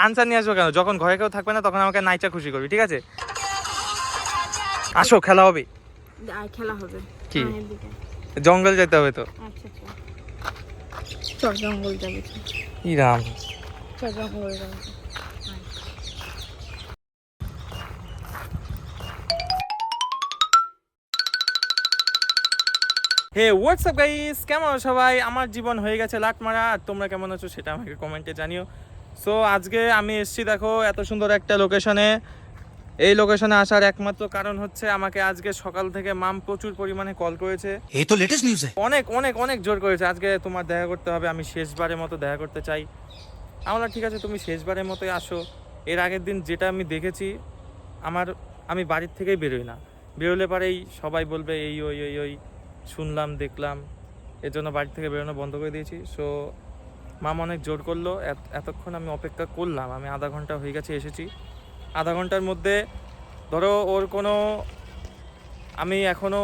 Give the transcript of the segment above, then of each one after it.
Answer নিয়ে আসবো কেন? যখন ঘরে কেউ থাকবে না তখন আমাকে নাইচা খুশি করবি, ঠিক আছে? আসো, খেলা হবে। খেলা হবে কি? জঙ্গল যেতে হবে তো। আচ্ছা চল জঙ্গল যাবে। ইরাম চল জঙ্গল যাবে। হে হোয়াটসঅ্যাপ গাইস, কেমন আছো সবাই? আমার জীবন হয়ে গেছে লাট মারা, আর তোমরা কেমন আছো সেটা আমাকে কমেন্টে জানিও। সো আজকে আমি এসেছি দেখো এত সুন্দর একটা লোকেশনে। এই লোকেশনে আসার একমাত্র কারণ হচ্ছে আমাকে আজকে সকাল থেকে মাম প্রচুর পরিমাণে কল করেছে। এই তো লেটেস্ট নিউজ অনেক অনেক অনেক জোর করেছে, আজকে তোমার দেখা করতে হবে, আমি শেষবারের মতো দেখা করতে চাই। আমরা ঠিক আছে, তুমি শেষবারের মতোই আসো। এর আগের দিন যেটা আমি দেখেছি, আমি বাড়ির থেকেই বেরোই না, বেরোলে পারেই সবাই বলবে এই ওই ওই ওই শুনলাম দেখলাম, এর জন্য বাড়ি থেকে বেরোনো বন্ধ করে দিয়েছি। সো মাম অনেক জোর করলো, এতক্ষণ আমি অপেক্ষা করলাম, আমি আধা ঘন্টা হয়ে গেছে এসেছি। আধা ঘন্টার মধ্যে ধরো ওর কোনো আমি এখনো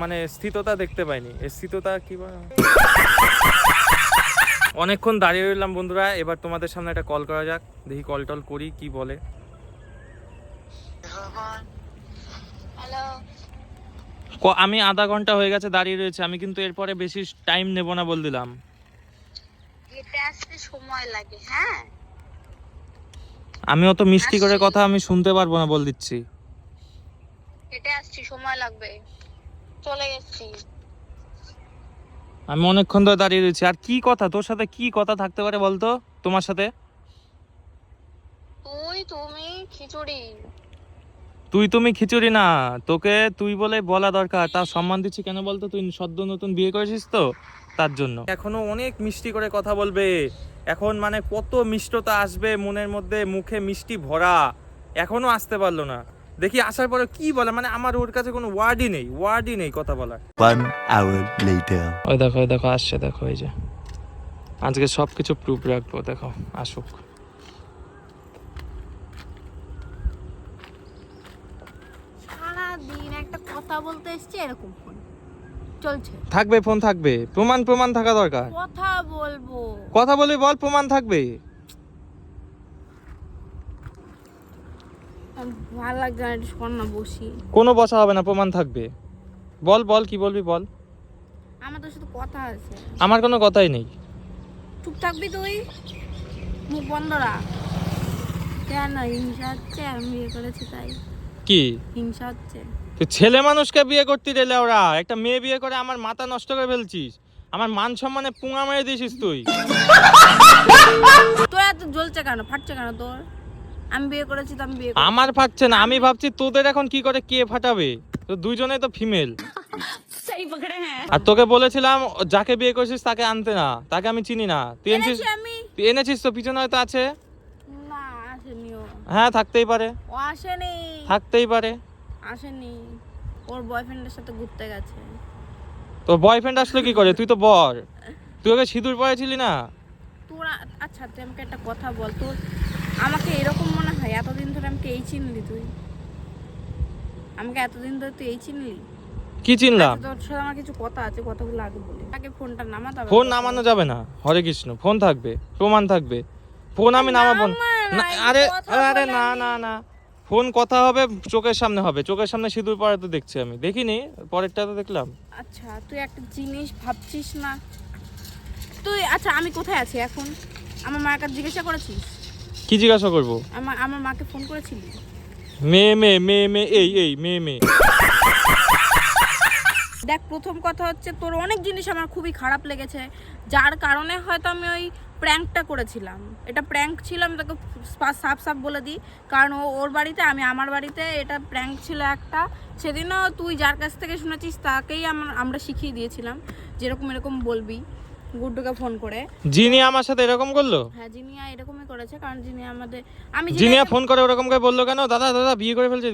মানে স্থিততা দেখতে পাইনি। স্থিততা কি অনেকক্ষণ দাঁড়িয়ে রইলাম বন্ধুরা, এবার তোমাদের সামনে একটা কল করা যাক, দেখি কল টল করি কি বলে। আমি আধা ঘন্টা হয়ে গেছে দাঁড়িয়ে রয়েছে, আমি কিন্তু এরপরে বেশি টাইম নেব না বল দিলাম। এটা আসতে সময় লাগে। হ্যাঁ আমি অত মিষ্টি করে কথা আমি শুনতে পারবো না বল দিচ্ছি। এটা আসছি, সময় লাগবে। চলে গেছি আমি অনেকক্ষণ ধরে দাঁড়িয়ে রয়েছি। আর কি কথা তোর সাথে, কি কথা থাকতে পারে বলতো তোমার সাথে? তুমি খিচুড়ি। তুমি খিচুড়ি না, তোকে তুই বলে বলা দরকার। তার সম্মান দিচ্ছি কেন বলতো? তুই সদ্য নতুন বিয়ে করেছিস তো, তার জন্য। এখনো অনেক মিষ্টি করে কথা বলবে, এখন মানে কত মিষ্টতা আসবে মনের মধ্যে, মুখে মিষ্টি ভরা, এখনো আসতে পারলো না। দেখি আসার পরে কি বলে, মানে আমার ওর কাছে কোনো ওয়ার্ডই নেই কথা বলার। 1 hour later ওই দেখো আসছে, দেখো এই যে আজকে সবকিছু প্রুফ রাখবো, দেখো আসুক। সারাদিন একটা কথা বলতে এসছে, এরকম ফোন চলছে। থাকবে, ফোন থাকবে, প্রমাণ থাকা দরকার। কথা বলবো, কথা বলবি বল, প্রমাণ থাকবে। ভালো লাগছে না, একটু শোন না, বসি। কোনো বসা হবে না, প্রমাণ থাকবে। বল কি বলবি বল। আমার তো শুধু কথা আছে, আমার কোনো কথাই নেই। চুপ থাকবি তুই, মুখ বন্ধ রাখ। কেন হিংসা হচ্ছে? আমি বিয়ে করেছি তাই কি হিংসা হচ্ছে? তুই ছেলে মানুষকে বিয়ে করতে দিলে, ওরা একটা মেয়ে বিয়ে করে আমার মাথা নষ্ট করে ফেলছিস, আমার মান সম্মানে পুঙা মেরে দিয়েছিস তুই। তোর এত জ্বলছে কেন, ফাটছে কেন তোর? আমি বিয়ে করেছি তো আমি বিয়ে করেছি। আমার ফাটছে না, আমি ভাবছি তোদের এখন কি করে কে ফাটাবে, তো দুইজনেই তো ফিমেল। আর তোকে বলেছিলাম যাকে বিয়ে করেছিস তাকে আনতে না, তাকে আমি চিনি না। তুই এনেছিস, তুই এনেছিস তো, পিছনে হয়তো আছে। না আসেনি ও। হ্যাঁ থাকতেই পারে, ও আসেনি, থাকতেই পারে। আসেনি, ওর বয়ফ্রেন্ডের সাথে ঘুরতে গেছে। তোর বয়ফ্রেন্ড আসলো কি করে? তুই তো বর, তুই ওকে সিঁদুর পরেছিলি না? তোরা আচ্ছা তুই আমাকে একটা কথা বল, তোর আমাকে এরকম মনে হয় এতদিন ধরে আমাকে এই চিনলি তুই? আমাকে এতদিন ধরে তুই এই চিনলি? কি চিনলাম? আচ্ছা, তোর সাথে আমার কিছু কথা আছে, কথাগুলো আগে বলি। আগে ফোনটা নামা, তবে ফোন নামানো যাবে না। হরে কৃষ্ণ, ফোন থাকবে, প্রমাণ থাকবে। ফোন আমি নামাবো না। আরে আরে না না না, ফোন কথা হবে, চোখের সামনে হবে, চোখের সামনে সিঁদুর পরে তো দেখছি আমি, দেখিনি পরেরটা তো দেখলাম। আচ্ছা তুই একটা জিনিস ভাবছিস না তুই? আচ্ছা আমি কোথায় আছি এখন? আমার মার কাছে জিজ্ঞাসা করেছিস? কি জিজ্ঞাসা করবো? আমার মাকে ফোন করেছিলি? মেয়ে এই মেয়ে। দেখ, প্রথম কথা হচ্ছে তোর অনেক জিনিস আমার খুবই খারাপ লেগেছে, যার কারণে হয়তো আমি ওই প্র্যাঙ্কটা করেছিলাম। এটা প্র্যাঙ্ক ছিল, আমি তোকে সাফ বলে দিই, কারণ ওর বাড়িতে আমি আমার বাড়িতে, এটা প্র্যাঙ্ক ছিল একটা। সেদিনও তুই যার কাছ থেকে শুনেছিস তাকেই আমরা শিখিয়ে দিয়েছিলাম যেরকম এরকম বলবি গুড্ডুকে ফোন করে। জিনিয়া আমার সাথে এরকম করলো? হ্যাঁ জিনিয়া এরকমই করেছে, কারণ জিনিয়া আমাদের জিনিয়া ফোন করে ওরকম করে বললো কেন? দাদা বিয়ে করে ফেলছে।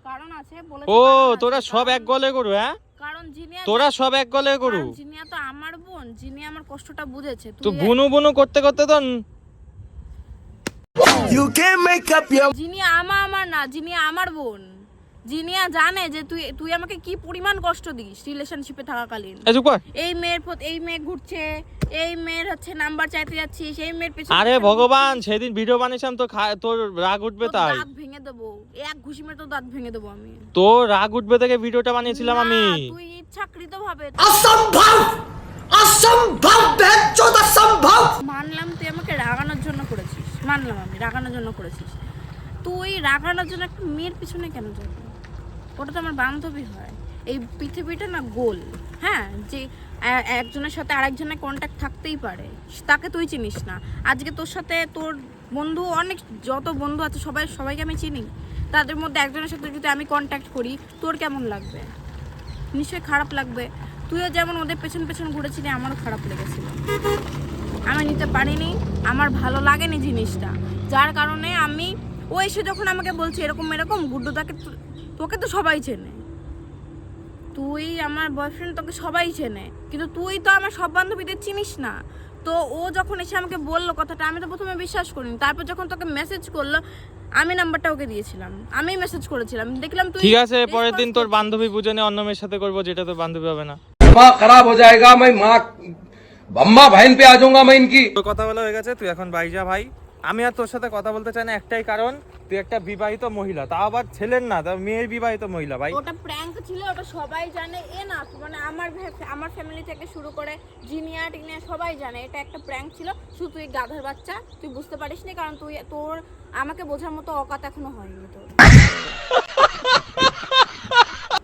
কারণ আছে বলেছে। ও তোরা সব এক গলে করু? হ্যাঁ কারণ জিনিয়া, তোরা সব এক গলে করু। জিনিয়া তো আমার বোন, জিনিয়া আমার কষ্টটা বুঝেছে। তো বুনু করতে তো you can make up your Jinia আমার না, জিনিয়া আমার বোন। জিনিয়া জানে যে তুই তুই আমাকে কি পরিমাণ কষ্ট দিস রিলেশনশিপে থাকাকালীন। এই চুপ কর। এই মেয়ের ঘুরছে, এই মেয়ের হচ্ছে নাম্বার চাইতে যাচ্ছিস, এই মেয়ের পেছনে আরে ভগবান, সেদিন ভিডিও বানিয়েছিলাম তো তোর রাগ উঠবে তোর তাই। দাঁত ভেঙে দেবো, এক ঘুষি মেরে তোর দাঁত ভেঙে দেবো আমি। তোর রাগ উঠবে থেকে ভিডিওটা বানিয়েছিলাম আমি। না, তুই ইচ্ছাকৃত ভাবে। असंभव असंभव बेचौद असंभव মানলাম তুই আমাকে রাগানোর জন্য করেছিস, মানলাম আমি রাগানোর জন্য করেছিস। তুই রাগানোর জন্য একটা মেয়ের পিছনে কেন যাবি? ওটা তো আমার বান্ধবী হয়। এই পৃথিবীটা না গোল, হ্যাঁ, যে একজনের সাথে আরেকজনের কন্ট্যাক্ট থাকতেই পারে, তাকে তুই চিনিস না। আজকে তোর সাথে তোর বন্ধু, অনেক যত বন্ধু আছে সবাইকে আমি চিনি, তাদের মধ্যে একজনের সাথে যদি আমি কন্ট্যাক্ট করি তোর কেমন লাগবে? নিশ্চয়ই খারাপ লাগবে। তুইও যেমন ওদের পেছন পেছন ঘুরেছিলি, আমারও খারাপ লেগেছিল। আমি নিতে পারিনি, আমার ভালো লাগেনি জিনিসটা, যার কারণে আমি ও এসে যখন আমাকে বলছে এরকম এরকম গুড্ডু, তোকে তো সবাই চেনে, তুই আমার বয়ফ্রেন্ড, তোকে সবাই চেনে, কিন্তু তুই তো আমার সব বান্ধবীদের চিনিস না। তো ও যখন এসে আমাকে বললো কথাটা, আমি তো প্রথমে বিশ্বাস করিনি। তারপর যখন তোকে মেসেজ করলো, আমি নাম্বারটা ওকে দিয়েছিলাম, আমি মেসেজ করেছিলাম, দেখলাম তুই ঠিক আছে, পরের দিন তোর বান্ধবী বুঝে নে অন্য মেয়ের সাথে করবো, যেটা তোর বান্ধবী হবে না। दिमाग खराब हो जाएगा मैं माँ अम्मा बहन पे आ जाऊंगा मैं इनकी। তোর কথা বলা হয়ে গেছে, তুই এখন বাড়ি যা ভাই। আমি আর তোর সাথে কথা বলতে চাই না, একটাই কারণ, তুই একটা বিবাহিত মহিলা, তাও আবার ছেলের না, তাও মেয়ের বিবাহিত মহিলা ভাই। ওটা প্র্যাঙ্ক ছিল, ওটা সবাই জানে, এ না মানে আমার ফ্যামিলি থেকে শুরু করে জিনিয়া টিনিয়া সবাই জানে এটা একটা প্র্যাঙ্ক ছিল। শুধু তুই গাধার বাচ্চা, তুই বুঝতে পারিসনি, কারণ তোর আমাকে বোঝার মতো অকাত এখনো হয়নি তোর।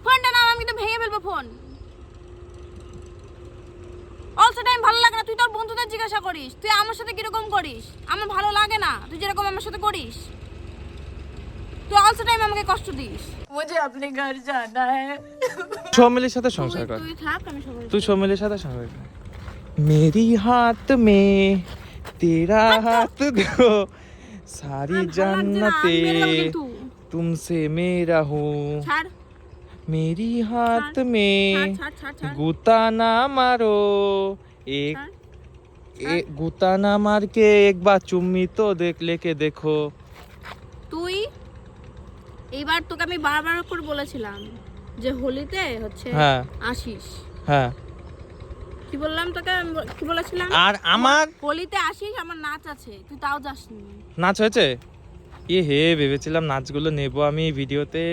ফোনটা না, আমি তো ভেঙে ফেলবো ফোন। অলসো টাইম ভালো লাগে না, তুই তোর বন্ধুদের জিজ্ঞাসা করিস তুই আমার সাথে কিরকম করিস, আমার ভালো লাগে না তুই যেরকম আমার সাথে করিস। তুই অলসো টাইম আমাকে কষ্ট দিস। মুঝে अपने घर जाना है। সৌমিলির সাথে সংসার কর, তুই থাক, আমি সবাই তুই সৌমিলির সাথে সংসার কর। মেরি হাত মে তেরা হাত দো সারি জান্নতে তুমসে মেরা হুঁ ছাড় मेरी हाथ में ছাড় गुता ना मारो एक गुता ना मार के एक बार चुम्मी तो देख लेके देखो। তুই এইবার তোকে আমি বারবার করে বলেছিলাম যে হোলিতে হচ্ছে হ্যাঁ আসিস। হ্যাঁ, কি বললাম তোকে, কি বলেছিলাম? আর আমার হোলিতে আসিস, আমার নাচ আছে, তুই তাও যাসনি। নাচ হয়েছে? হে ভেবেছিলাম নাচগুলো নেব আমি ভিডিওতে,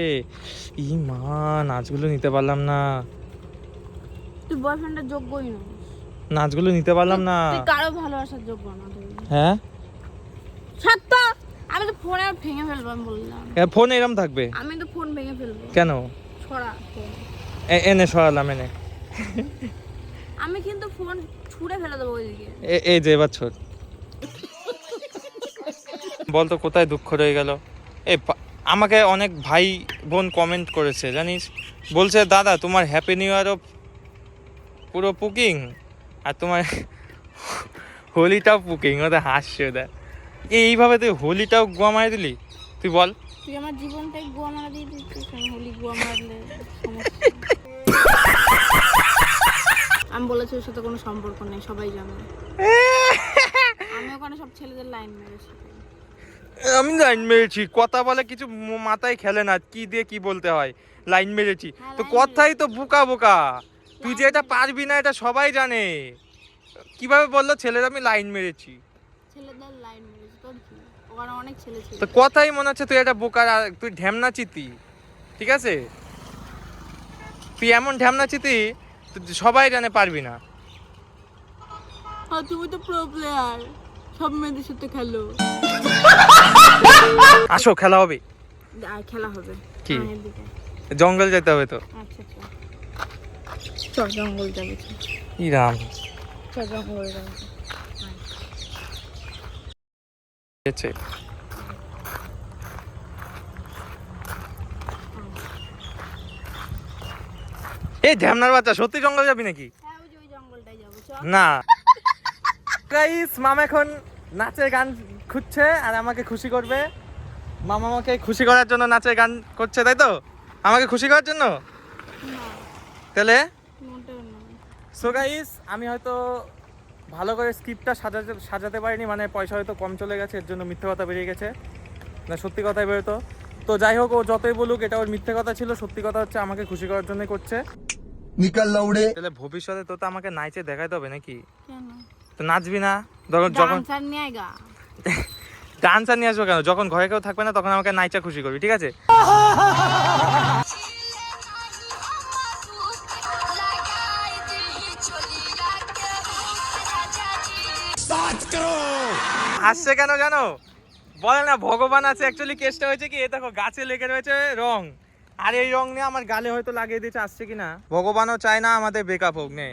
ই মা নাচগুলো নিতে পারলাম না, তুই বয়ফ্রেন্ডের যোগ্যই না, নাচগুলো নিতে পারলাম না। তুই কারো ভালোবাসার যোগ্য না তুই। হ্যাঁ, সত্য, আমি তো ফোনে ভেঙে ফেলবো, আমি বললাম ফোন এরম থাকবে আমি তো ফোন ভেঙে ফেলবো। কেন? ছড়া ফোন। এনে সরালাম, এনে আমি কিন্তু ফোন ছুঁড়ে ফেলে দেবো ওইদিকে। এই যে এবার ছোট বলতো কোথায় দুঃখ রয়ে গেল। আমাকে অনেক ভাই বোন কমেন্ট করেছে জানিস, বলছে দাদা তোমার হ্যাপি নিউ ইয়ারও পুরো পুকিং, আর তোমার হোলিটাও পুকিং। ওদের হাসছে, ওদের এইভাবে তুই হোলিটাও গোয়া মারি দিলি। তুই বল, তুই আমার জীবনটাই গোয়া মারা দিয়ে দিচ্ছিস, আমি হোলি গোয়া মারলে আমি বলেছি ওর সাথে কোনো সম্পর্ক নেই, সবাই জানে। আমি ওখানে সব ছেলেদের লাইন মেরেছি। আমি লাইন মেরেছি কথা বলে কিছু মাথায় খেলে না, কি দিয়ে কি বলতে হয়। লাইন মেরেছি তো কথাই তো বোকা বোকা, তুই যে এটা পারবি না এটা সবাই জানে। কিভাবে বললো ছেলের আমি লাইন মেরেছি? ছেলেদের লাইন মেরেছি, তোর কি? ওখানে অনেক ছেলে ছিল। তো কথাই মনে হচ্ছে তুই এটা বোকা, তুই ঢ্যামনা চিতি, ঠিক আছে? তুই এমন ঢ্যামনা চিতি সবাই জানে পারবি না। তুমি তো প্রো প্লেয়ার, সব মেয়েদের সাথে খেলো। আসো খেলা হবে। আর খেলা হবে কি? এদিকে জঙ্গল যেতে হবে তো। আচ্ছা চল জঙ্গল যাবে, ইরাম চল জঙ্গল যাবে। এই ঢ্যামনার বাচ্চা, সত্যি জঙ্গল যাবি নাকি? হ্যাঁ ওই যে ওই জঙ্গলটাই যাবো, চল। না গাইস, মামা এখন নাচের গান খুঁজছে আর আমাকে খুশি করবে। মামা আমাকে খুশি করার জন্য নাচের গান করছে, তাই তো? আমাকে খুশি করার জন্য? না, তাহলে মোটেও না। সো গাইস, আমি হয়তো ভালো করে স্ক্রিপ্টটা সাজাতে পারিনি, মানে পয়সা হয়তো কম চলে গেছে, এর জন্য মিথ্যে কথা বেরিয়ে গেছে, না সত্যি কথাই বেরোতো। তো যাই হোক, ও যতই বলুক এটা ওর মিথ্যে কথা ছিল, সত্যি কথা হচ্ছে আমাকে খুশি করার জন্য করছে। निकल लौड़े তাহলে ভবিষ্যতে তো আমাকে নাচে দেখাইতে হবে নাকি? কেন তো নাচবি না? যখন ডান্সার নিয়ে আইগা ডান্সার নিয়ে আসবো কেন? যখন ঘরে কেউ থাকবে না তখন আমাকে নাইচা খুশি করবি, ঠিক আছে? হাসছে কেন জানো? বলে না ভগবান আছে। অ্যাকচুয়ালি কেসটা হয়েছে কি, এ দেখো গাছে লেগে রয়েছে রং, আর এই রং নিয়ে আমার গালে হয়তো লাগিয়ে দিয়েছে, আসছে কিনা। ভগবানও চায় না আমাদের ব্রেকআপ হোক। নে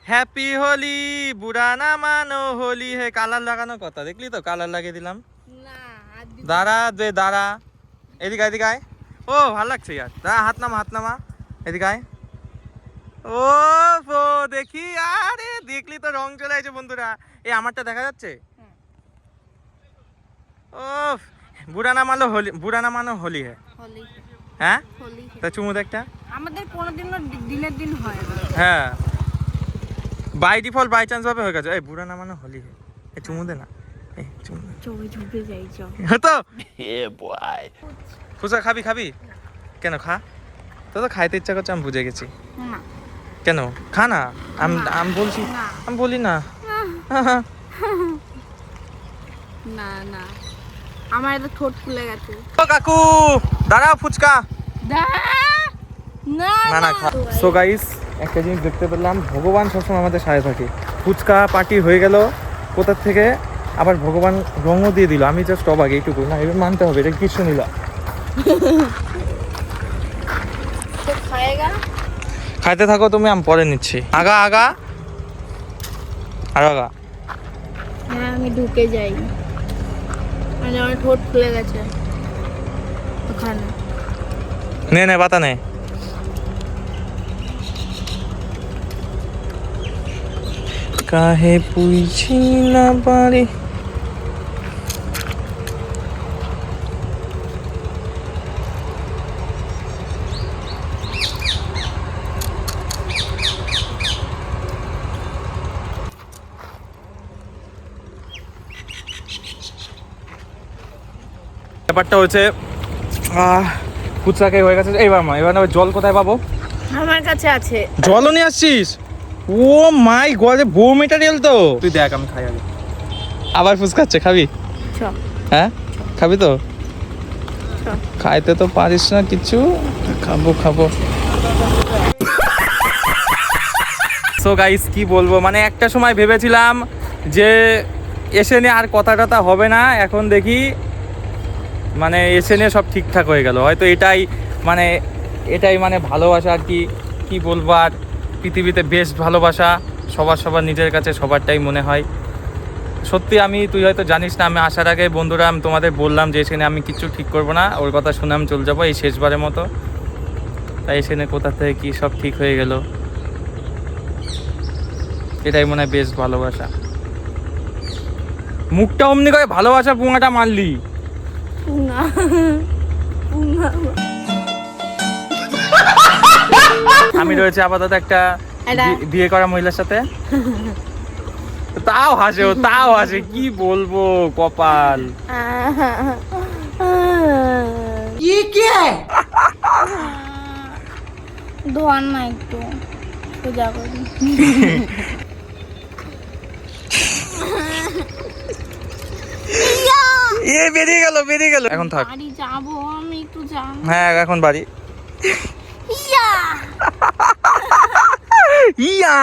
হ্যাপি হোলি, বুড়া না মানো হোলি হে। কালার লাগানোর কথা দেখলি তো, কালার লাগিয়ে দিলাম। না দাঁড়া দে দাঁড়া, এদিকে এদিকে আয়। ও ভালো লাগছে ইয়ার, দাঁড়া হাত নামা এদিকে আয়। ও দেখি, আরে দেখলি তো রং চলে আসছে বন্ধুরা। এই আমারটা দেখা যাচ্ছে? ও বুড়া না মানো হোলি হে। হোলি হ্যাঁ হোলি তা চুমু দে একটা। আমাদের কোনোদিনও দিনের দিন হয় না। হ্যাঁ বাই ডিফল্ট বাই চান্স ভাবে হয়ে গেছে। এই বুড়া না মানো হোলি হে, এই চুমু দে না, এই চুমু দে। চোখে ঝুঁকে যাই চ তো ফুচকা খাবি? কেন খা, তো খাইতে ইচ্ছা করছে, আমি বুঝে গেছি। না কেন খা না, আমি বলছি, না। আমি বলি না। না না আমার এত ঠোঁট ফুলে গেছে। ও কাকু দাঁড়াও, ফুচকা না না না খা। সো গাইস, একটা জিনিস দেখতে পেলাম, ভগবান সবসময় আমাদের সাথে থাকে। ফুচকা পার্টি হয়ে গেল কোথার থেকে, আবার ভগবান রঙও দিয়ে দিল। আমি জাস্ট অবাক, এইটুকু না, এবার মানতে হবে, এটা কৃষ্ণ নীলা। তো খায়েগা খাইতে থাকো তুমি, আমি পরে নিচ্ছি। আগা আর আগা। হ্যাঁ আমি ঢুকে যাই, মানে আমার ঠোঁট ফুলে গেছে ওখানে। নে পাতা নে। কাহে পুইছি না পারি। ব্যাপারটা হচ্ছে ফুচকা খেয়ে হয়ে গেছে। এবার জল কোথায় পাবো? আমার কাছে আছে। জলও নিয়ে আসছিস? ও মাই গড, বউ মেটারিয়াল তো। তুই দেখ, আমি খাই আগে। আবার ফুচকাচ্ছে, খাবি? হ্যাঁ খাবি তো? খাইতে তো পারিস না কিছু। খাবো। সো গাইস কি বলবো, মানে একটা সময় ভেবেছিলাম যে এসে নিয়ে আর কথা টথা হবে না, এখন দেখি মানে এসে নিয়ে সব ঠিকঠাক হয়ে গেল। হয়তো এটাই মানে ভালোবাসা আর কি বলবো। আর পৃথিবীতে বেস্ট ভালোবাসা, সবার নিজের কাছে সবারটাই মনে হয়। সত্যি তুই হয়তো জানিস না, আমি আসার আগে বন্ধুরা আমি তোমাদের বললাম যে এসে আমি কিছু ঠিক করবো না, ওর কথা শুনে আমি চলে যাবো এই শেষবারের মতো। তাই এসে কোথা থেকে কি সব ঠিক হয়ে গেল। এটাই মনে হয় বেস্ট ভালোবাসা। মুখটা অমনি করে ভালোবাসা পুঙাটা মারলি। আমি রয়েছে আপাতত একটা বিয়ে করা মহিলার সাথে। তাও হাসে, কি বলবো, কপাল। ये क्या है ধোয়ান না একটু সোজা করি। বেরিয়ে গেল। এখন থাক, বাড়ি যাবো আমি, একটু যাব। হ্যাঁ এখন বাড়ি। ইয়া